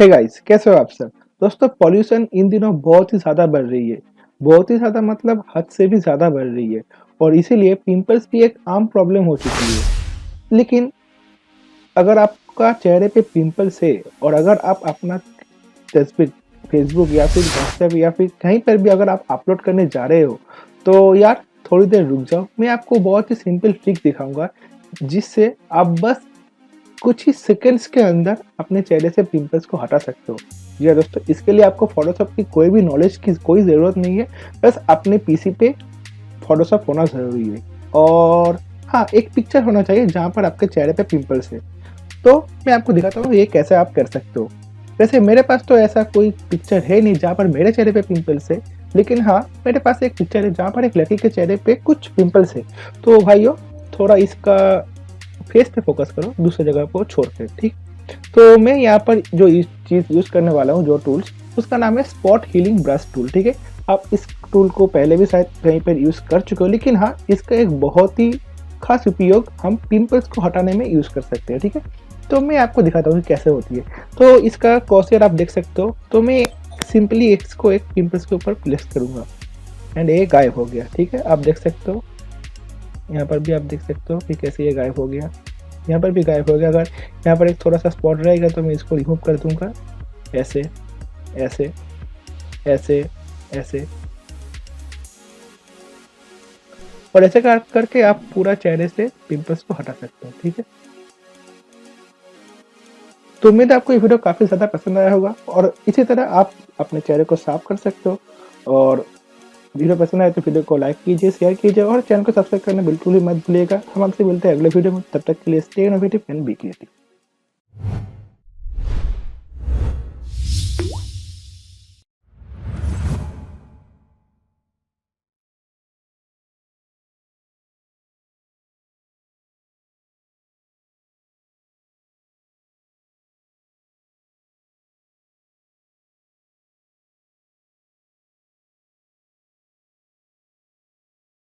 Hey guys, कैसे हो आप सब। दोस्तों, पॉल्यूशन इन दिनों बहुत ही ज़्यादा बढ़ रही है। बहुत ही ज़्यादा मतलब हद से भी ज़्यादा बढ़ रही है और इसीलिए पिंपल्स भी एक आम प्रॉब्लम हो चुकी है। लेकिन अगर आपका चेहरे पे पिंपल्स है और अगर आप अपना तस्वीर फेसबुक या फिर व्हाट्सएप या फिर कहीं पर भी अगर आप अपलोड करने जा रहे हो, तो यार थोड़ी देर रुक जाओ। मैं आपको बहुत ही सिंपल ट्रिक दिखाऊँगा, जिससे आप बस कुछ ही सेकंड्स के अंदर अपने चेहरे से पिंपल्स को हटा सकते हो। जी हाँ दोस्तों, इसके लिए आपको फ़ोटोशॉप की कोई भी नॉलेज की कोई ज़रूरत नहीं है। बस अपने पीसी पे फ़ोटोशॉप होना ज़रूरी है और हाँ, एक पिक्चर होना चाहिए जहाँ पर आपके चेहरे पे पिंपल्स है। तो मैं आपको दिखाता हूँ ये कैसे आप कर सकते हो। वैसे मेरे पास तो ऐसा कोई पिक्चर है नहीं जहाँ पर मेरे चेहरे पे पिंपल्स है, लेकिन हाँ, मेरे पास एक पिक्चर है जहाँ पर एक लड़की के चेहरे पे कुछ पिंपल्स है। तो भाइयों, थोड़ा इसका फेस पे फोकस करो, दूसरी जगह को छोड़ के, ठीक। तो मैं यहाँ पर जो इस चीज़ यूज़ करने वाला हूँ, जो टूल्स, उसका नाम है स्पॉट हीलिंग ब्रश टूल, ठीक है। आप इस टूल को पहले भी शायद कहीं पर यूज़ कर चुके हो, लेकिन हाँ, इसका एक बहुत ही खास उपयोग हम पिंपल्स को हटाने में यूज़ कर सकते हैं, ठीक है। तो मैं आपको दिखाता हूँ कि कैसे होती है। तो इसका प्रोसीजर आप देख सकते हो। तो मैं सिंपली इसको एक पिंपल्स के ऊपर प्लेस करूँगा एंड ये गायब हो गया, ठीक है। आप देख सकते हो, यहाँ पर भी आप देख सकते हो कि कैसे ये गायब हो गया। यहाँ पर भी गायब हो गया। अगर यहाँ पर एक थोड़ा सा स्पॉट रहेगा तो मैं इसको रिमूव कर दूंगा, ऐसे ऐसे ऐसे ऐसे, और ऐसे करके आप पूरा चेहरे से पिंपल्स को हटा सकते हो, ठीक है। तो उम्मीद है आपको ये वीडियो काफ़ी ज़्यादा पसंद आया होगा और इसी तरह आप अपने चेहरे को साफ कर सकते हो। और वीडियो पसंद आए तो वीडियो को लाइक कीजिए, शेयर कीजिए और चैनल को सब्सक्राइब करना बिल्कुल ही मत भूलिएगा। हम आपसे मिलते हैं अगले वीडियो में। तब तक के लिए stay innovative and be creative.